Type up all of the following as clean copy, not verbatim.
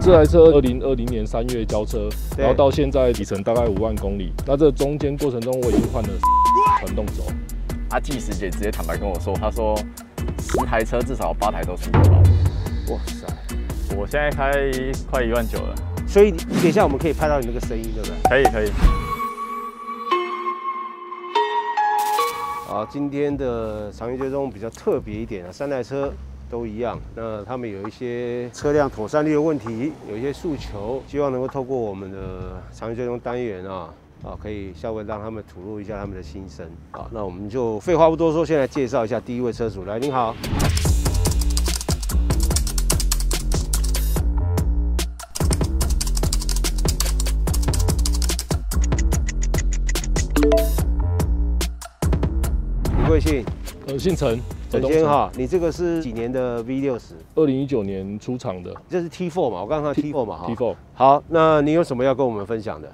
这台车2020年3月交车，然后到现在里程大概5万公里。那这中间过程中，我已经换了传动轴。技师姐直接坦白跟我说，她说10台车至少8台都出过包。哇塞！我现在开快1.9万了，所以等一下我们可以拍到你那个声音，对不对？可以可以。好，今天的长期追踪比较特别一点啊，3台车都一样。那他们有一些车辆妥善率的问题，有一些诉求，希望能够透过我们的长期追踪单元可以稍微让他们吐露一下他们的心声。好，那我们就废话不多说，先来介绍一下第一位车主。来，您好。你贵姓？姓陈，陈先哈，你这个是几年的 V60？2019年出厂的，这是 T4 嘛？我刚刚看 T4 嘛哈。T4。好，那你有什么要跟我们分享的？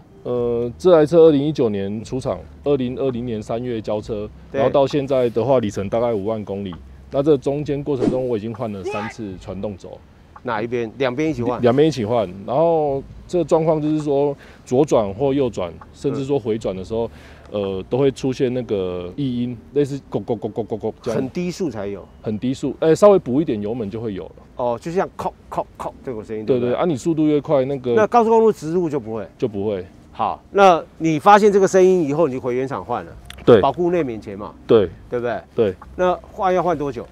这台车2019年出厂，2020年3月交车，然后到现在的话里程大概5万公里。那这中间过程中我已经换了3次传动轴。哪一边？两边一起换？两边一起换。然后这个状况就是说左转或右转，甚至说回转的时候，都会出现那个异音，类似咕咕咕咕咕咕这样。很低速才有。很低速，稍微补一点油门就会有了。哦，就像扣扣扣这种声音。对对啊，你速度越快，那高速公路直路就不会。就不会。好，那你发现这个声音以后，你就回原厂换了。对。保固内免钱嘛。对。对不对？对。那换要换多久？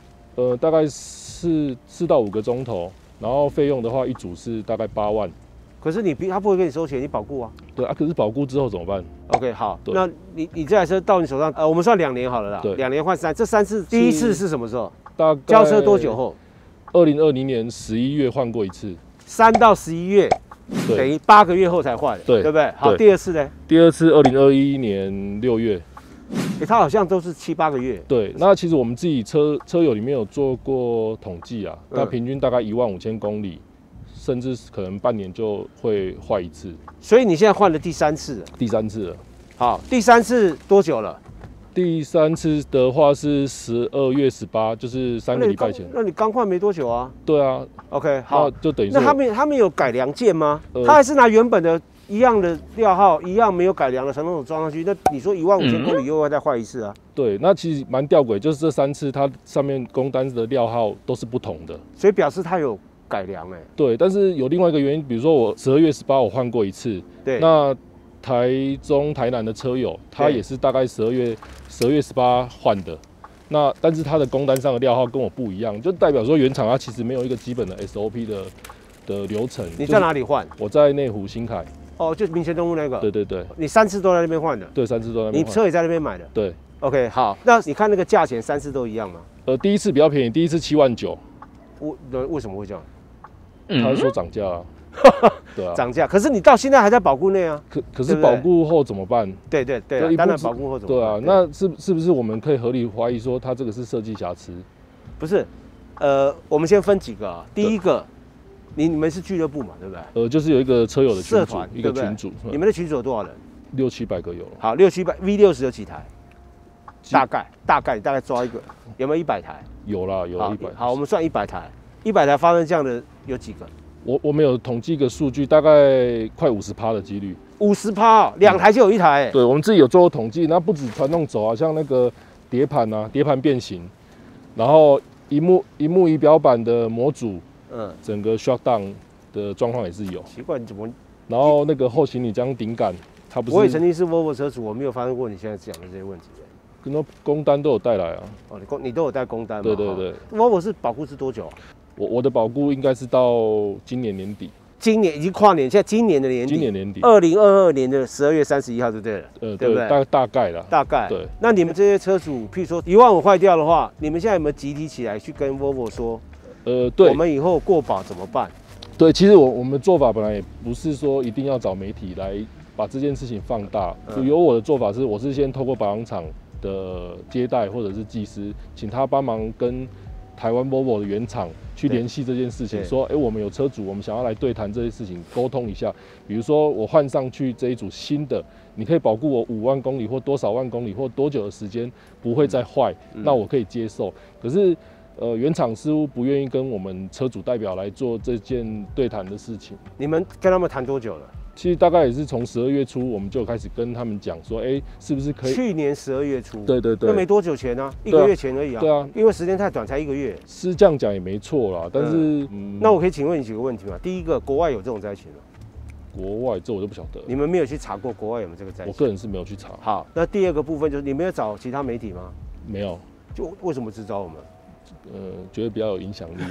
大概4到5个钟头，然后费用的话一组是大概8万。可是他不会跟你收钱，你保固啊。对啊，可是保固之后怎么办 ？OK， 好，那你这台车到你手上，我们算2年好了啦。对，2年换3，这3次第一次是什么时候？大概交车多久后？2020年11月换过一次。3到11月，等于8个月后才换，对不对？好，第二次呢？第二次2021年6月。它好像都是7、8个月。对，那其实我们自己车友里面有做过统计啊，那平均大概15000公里。甚至可能半年就会换一次，所以你现在换了第3次了。第3次了。好，第3次多久了？第3次的话是12月18，就是3个礼拜前。那你刚换没多久啊？对啊。OK， 好，就等于那他们有改良件吗？他还是拿原本的一样的料号，一样没有改良的传动轴装上去。那你说15000公里又要再换一次啊？对，那其实蛮吊诡，就是这3次它上面工单的料号都是不同的，所以表示它有改良对，但是有另外一个原因，比如说我12月18我换过一次，对，那台中、台南的车友他也是大概12月18换的，那但是他的工单上的料号跟我不一样，就代表说原厂它其实没有一个基本的 SOP 的流程。你在哪里换？我在内湖新凯。哦，就是民权东路那个。对对对。你3次都在那边换的？对，3次都在那边换。你车也在那边买的？对。OK， 好，那你看那个价钱，3次都一样吗？第一次比较便宜，第一次7万9。为什么会这样？他是说涨价啊。对啊，涨价。可是你到现在还在保固内啊。可是保固后怎么办？对，当然保固后怎么办？对啊，那是不是我们可以合理怀疑说它这个是设计瑕疵？不是，我们先分几个啊。第一个，你们是俱乐部嘛，对不对？就是有一个车友的群组，一个群组。你们的群组有多少人？600-700个有了。好，600-700 V60有几台？大概抓一个，有没有100台？有啦，有100。好，我们算100台，100台发生这样的有几个？我们有统计一个数据，大概快50%的几率。50%，2台就有1台。对，我们自己有做过统计，那不止传动轴啊，像那个碟盘啊，碟盘变形，然后荧幕仪表板的模组，整个 shutdown 的状况也是有。奇怪，你怎么？然后那个后行李箱顶杆，它不是。我也曾经是 Volvo 车主，我没有发生过你现在讲的这些问题。很多工单都有带来啊。哦，你都有带工单吗？对。Volvo 是保固是多久啊？我的保固应该是到今年年底。今年已经跨年，现在今年的年底。今年年底。2022年的12月31号就对了。对不对？大概啦。大概。对。那你们这些车主，譬如说15000坏掉的话，你们现在有没有集体起来去跟 Volvo 说？对。我们以后过保怎么办？对，其实我们做法本来也不是说一定要找媒体来把这件事情放大。有我的做法是，我是先透过保养厂的接待或者是技师，请他帮忙跟台湾 Volvo 的原厂去联系这件事情，说，我们有车主，我们想要来对谈这些事情，沟通一下。比如说我换上去这一组新的，你可以保固我5万公里或多少万公里或多久的时间不会再坏，那我可以接受。可是原厂似乎不愿意跟我们车主代表来做这件对谈的事情。你们跟他们谈多久了？其实大概也是从12月初，我们就开始跟他们讲说，是不是可以？去年12月初。对对对。那没多久前啊，1个月前而已啊。对啊。因为时间太短，才1个月。是这样讲也没错啦，但是，那我可以请问你几个问题吗？第一个，国外有这种灾情吗？国外这我就不晓得。你们没有去查过国外有没有这个灾情？我个人是没有去查。好，那第二个部分就是你没有找其他媒体吗？没有。就为什么只找我们？觉得比较有影响力。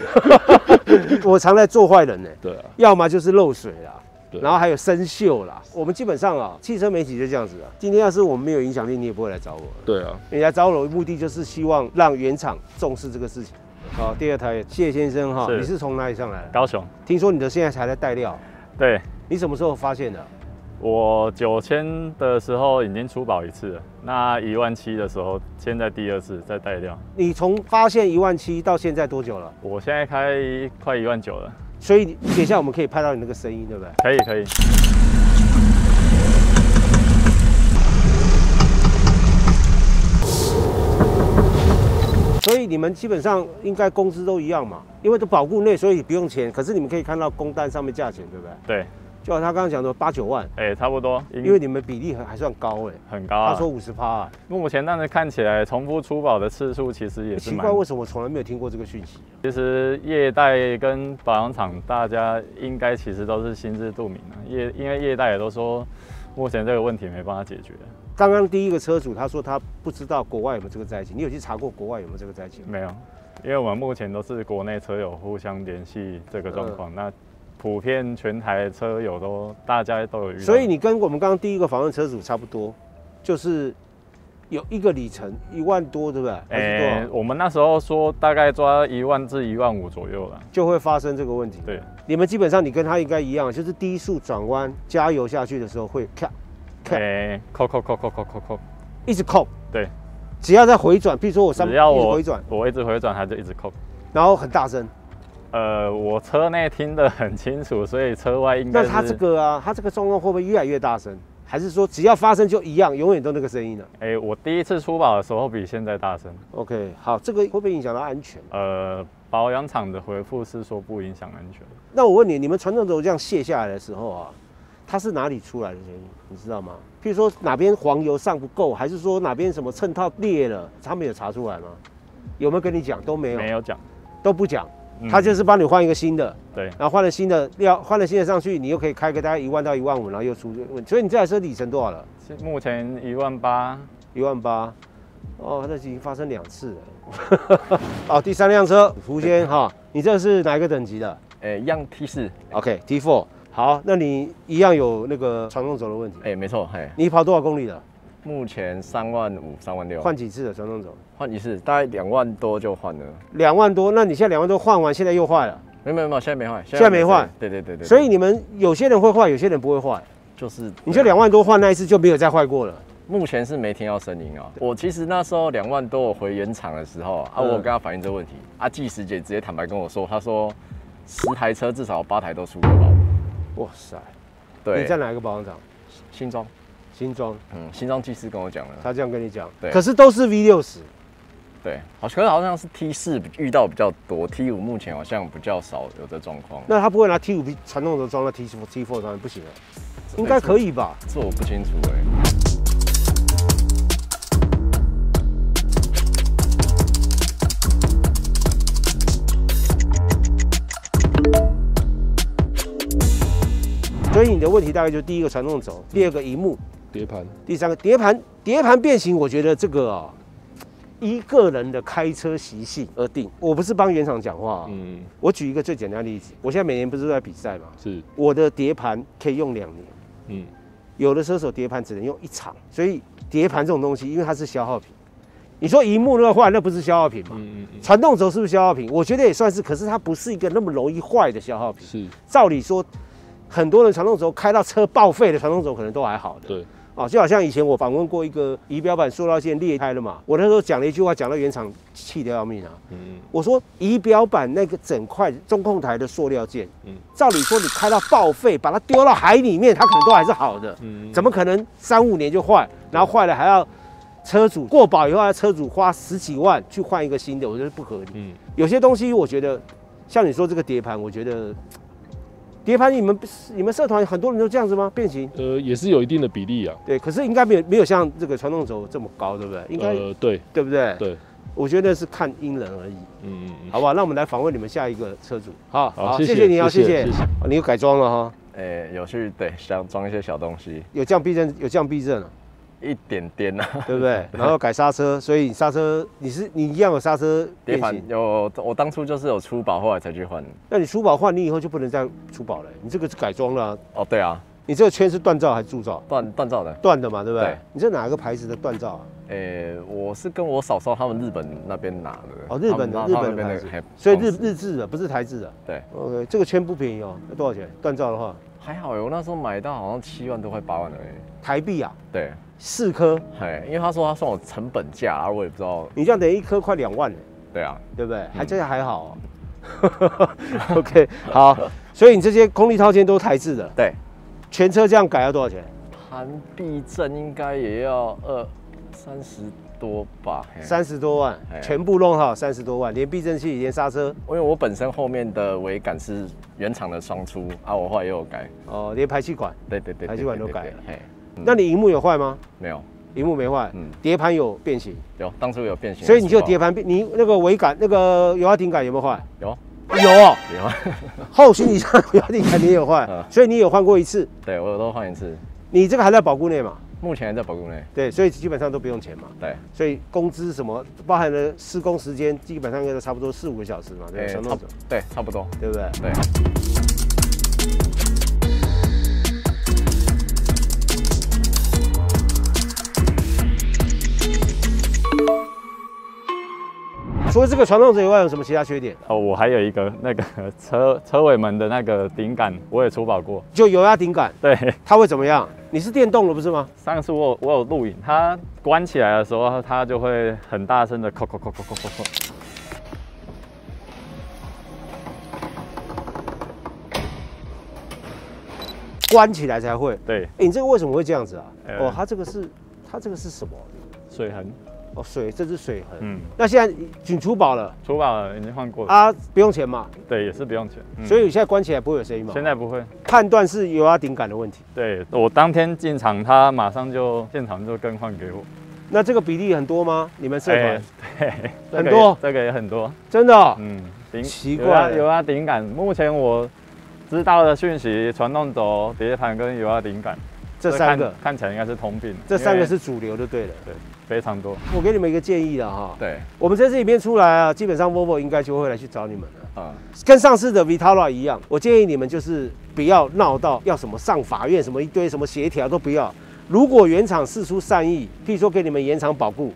我常在做坏人呢。对啊。要么就是漏水啦。然后还有生锈啦，我们基本上啊，汽车媒体就这样子啊。今天要是我们没有影响力，你也不会来找我。对啊，你来找我的目的就是希望让原厂重视这个事情。好，第二台谢先生哈，你是从哪里上来的？高雄。听说你的现在还在带料。对。你什么时候发现的？我9000的时候已经出保1次了，那17000的时候，现在第2次再带料。你从发现17000到现在多久了？我现在开快19000了。所以等一下我们可以拍到你那个声音，对不对？可以可以。所以你们基本上应该工资都一样嘛，因为都保固内，所以不用钱。可是你们可以看到工单上面价钱，对不对？对。就好他刚刚讲的8、9万，差不多。因为你们比例还算高很高啊。他说50%啊。目前但是看起来重复出保的次数其实也是奇怪，为什么我从来没有听过这个讯息？其实业代跟保养厂大家应该其实都是心知肚明啊。因为业代也都说，目前这个问题没办法解决。刚刚第一个车主他说他不知道国外有没有这个灾情，你有去查过国外有没有这个灾情？没有，因为我们目前都是国内车友互相联系这个状况。那普遍全台车友大家都有遇到，所以你跟我们刚刚第一个访问车主差不多，就是有一个里程1万多，对不对？我们那时候说大概抓1万至1万5左右了，就会发生这个问题。对，你们基本上你跟他应该一样，就是低速转弯加油下去的时候会咔，扣，一直扣。对，只要在回转，比如说我只要我一直回转，我一直回转，它就一直扣，然后很大声。我车内听得很清楚，所以车外应该是。那他这个啊，他这个状况会不会越来越大声？还是说只要发生就一样，永远都那个声音呢？我第一次出保的时候比现在大声。OK， 好，这个会不会影响到安全？保养厂的回复是说不影响安全。那我问你，你们传动轴这样卸下来的时候啊，它是哪里出来的声音？你知道吗？譬如说哪边黄油上不够，还是说哪边什么衬套裂了？他们有查出来吗？有没有跟你讲？都没有。没有讲，都不讲。他就是帮你换一个新的，对，然后换了新的料，换了新的上去，你又可以开个大概1万到1万5，然后又出问题。所以你这台车里程多少了？目前18000。18000，哦，那已经发生2次了。哦，第3辆车，福先哈，你这是哪一个等级的？一样 T4。OK T4。好，那你一样有那个传动轴的问题。没错，你跑多少公里了？目前3万5、3万6。换几次的传动轴？换一次，大概2万多就换了。2万多，那你现在2万多换完，现在又坏了？没有，现在没坏。现在没坏。对。所以你们有些人会坏，有些人不会坏。就是你就2万多换那一次就没有再坏过了。目前是没听到声音啊。我其实那时候2万多，我回原厂的时候我跟他反映这个问题技师姐直接坦白跟我说，她说10台车至少8台都出过保。哇塞！对。你在哪一个保养厂？新庄。新庄技师跟我讲了，他这样跟你讲，对，可是都是 V60，对，可是好像是 T4 遇到比较多，T5目前好像比较少有这状况。那他不会拿 T5 传动轴装到 T4 上面不行啊？应该可以吧？这我不清楚所以你的问题大概就第一个传动轴，第二个萤幕。碟盘，第3个碟盘变形，我觉得这个依个人的开车习性而定。我不是帮原厂讲话我举一个最简单的例子，我现在每年不是都在比赛嘛，是，我的碟盘可以用2年，有的车手碟盘只能用1场，所以碟盘这种东西，因为它是消耗品，你说萤幕那个坏，那不是消耗品嘛？传动轴是不是消耗品？我觉得也算是，可是它不是一个那么容易坏的消耗品。是，照理说，很多人传动轴开到车报废的传动轴可能都还好的。对。就好像以前我访问过一个仪表板塑料线裂开了嘛，我那时候讲了一句话，讲到原厂气得要命啊。我说仪表板那个整块中控台的塑料件，照理说你开到报废，把它丢到海里面，它可能都还是好的。怎么可能3、5年就坏？然后坏了还要车主过保以后，车主花10几万去换一个新的，我觉得不合理。有些东西我觉得，像你说这个碟盘，我觉得碟盘你们社团很多人都这样子吗？变形？也是有一定的比例啊。对，可是应该没有像这个传动轴这么高，对不对？应该对不对？对。我觉得是看因人而异，好不好？那我们来访问你们下一个车主，好，谢谢你啊，谢谢。你有改装了哈？有去想装一些小东西，有降避震啊，一点点啊，对不对？然后改刹车，所以刹车你一样有刹车碟盘有，我当初就是有出保，后来才去换。那你出保换，你以后就不能再出保了，你这个是改装了。哦，对啊。你这个圈是锻造还是铸造？锻造的。锻的嘛，对不对？对。你这哪个牌子的锻造啊？我是跟我嫂嫂他们日本那边拿的。哦，日本的牌子，所以日制的，不是台制的。对。OK， 这个圈不便宜哦，要多少钱？锻造的话？还好我那时候买到好像7万多块8万而已。台币啊？对。4颗。因为他说他算我成本价，我也不知道。你这样等于1颗快2万了。对啊。对不对？这还好。OK， 好，所以你这些空力套件都台制的。对。全车这样改要多少钱？盘避震应该也要30多吧，30多万，全部弄好30多万，连避震器，连刹车。因为我本身后面的尾杆是原厂的双出啊，我后来也有改。哦，连排气管，对，排气管都改了。那你萤幕有坏吗？没有，萤幕没坏。碟盘有变形？有，当初有变形。所以你就碟盘你那个尾杆那个油压顶杆有没有坏？有。有，后行李箱油压顶杆你也有坏，所以你有换过1次。对，我都换1次。你这个还在保固内嘛？目前还在保固内。对，所以基本上都不用钱嘛。对，所以工资什么，包含了施工时间，基本上应该都差不多4、5个小时嘛，对，对，差不多，对不对？对。除了这个传动轴以外，有什么其他缺点？哦，我还有一个那个车尾门的那个顶杆，我也出保过，就油压顶杆。对，它会怎么样？你是电动的不是吗？上次我有录影，它关起来的时候，它就会很大声的扣。关起来才会。对，你这个为什么会这样子啊？哦，它这个是什么？水痕。哦，这是水痕。那现在你出保了？出保了，已经换过了。啊，不用钱嘛？对，也是不用钱。所以你现在关起来不会有声音吗？现在不会。判断是油压顶杆的问题。对，我当天进场，他马上就现场就更换给我。那这个比例很多吗？你们社团？对，很多，这个也很多。真的？奇怪，油压顶杆，目前我知道的讯息，传动轴、碟盘跟油压顶杆。这3个看起来应该是通病，这3个是主流就对了，对，非常多。我给你们一个建议了哈，对，我们这次影片出来啊，基本上 Volvo 应该就会来去找你们了，跟上次的 Vitara 一样，我建议你们就是不要闹到要什么上法院，什么一堆什么协调都不要。如果原厂释出善意，譬如说给你们延长保固，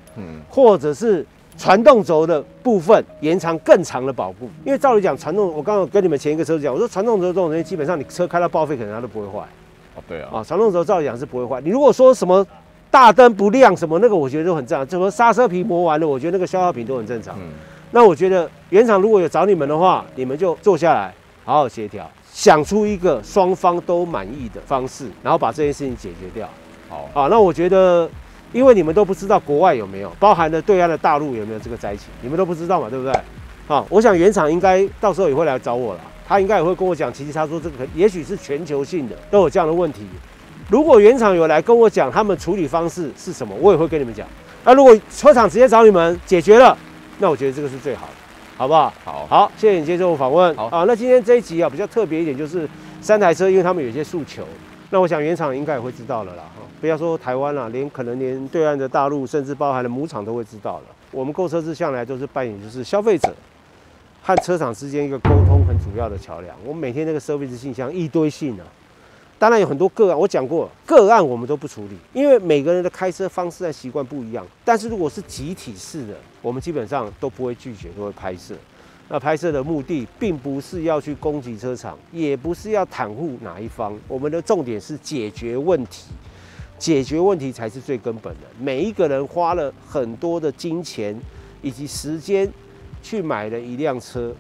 或者是传动轴的部分延长更长的保固，因为照理讲传动，我刚刚跟你们前一个车主讲，我说传动轴这种东西，基本上你车开到报废，可能它都不会坏。对啊，传动轴照理讲是不会坏。你如果说什么大灯不亮什么那个，我觉得都很正常。什么刹车皮磨完了，我觉得那个消耗品都很正常。那我觉得原厂如果有找你们的话，你们就坐下来好好协调，想出一个双方都满意的方式，然后把这件事情解决掉。好，那我觉得，因为你们都不知道国外有没有，包含了对岸的大陆有没有这个灾情，你们都不知道嘛，对不对？我想原厂应该到时候也会来找我了。他应该也会跟我讲，其实他说这个也许是全球性的，都有这样的问题。如果原厂有来跟我讲他们处理方式是什么，我也会跟你们讲。那如果车厂直接找你们解决了，那我觉得这个是最好的，好不好？好，谢谢你接受我访问。好，那今天这一集比较特别一点，就是3台车，因为他们有一些诉求，那我想原厂应该也会知道了啦。不要说台湾啦，可能连对岸的大陆，甚至包含了母厂都会知道了。我们购车志向来都是扮演就是消费者和车厂之间一个沟通很主要的桥梁。我们每天那个 service 信箱一堆信啊，当然有很多个案，我讲过个案我们都不处理，因为每个人的开车方式和习惯不一样。但是如果是集体式的，我们基本上都不会拒绝，都会拍摄。那拍摄的目的并不是要去攻击车厂，也不是要袒护哪一方，我们的重点是解决问题。解决问题才是最根本的。每一个人花了很多的金钱以及时间去买了一辆车，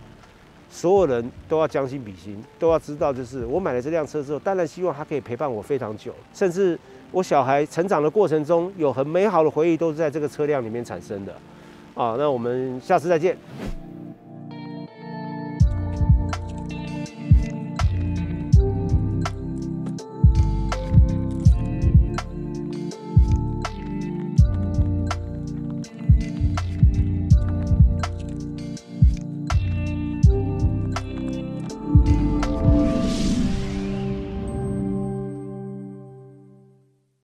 所有人都要将心比心，都要知道，就是我买了这辆车之后，当然希望它可以陪伴我非常久，甚至我小孩成长的过程中有很美好的回忆，都是在这个车辆里面产生的。啊，那我们下次再见。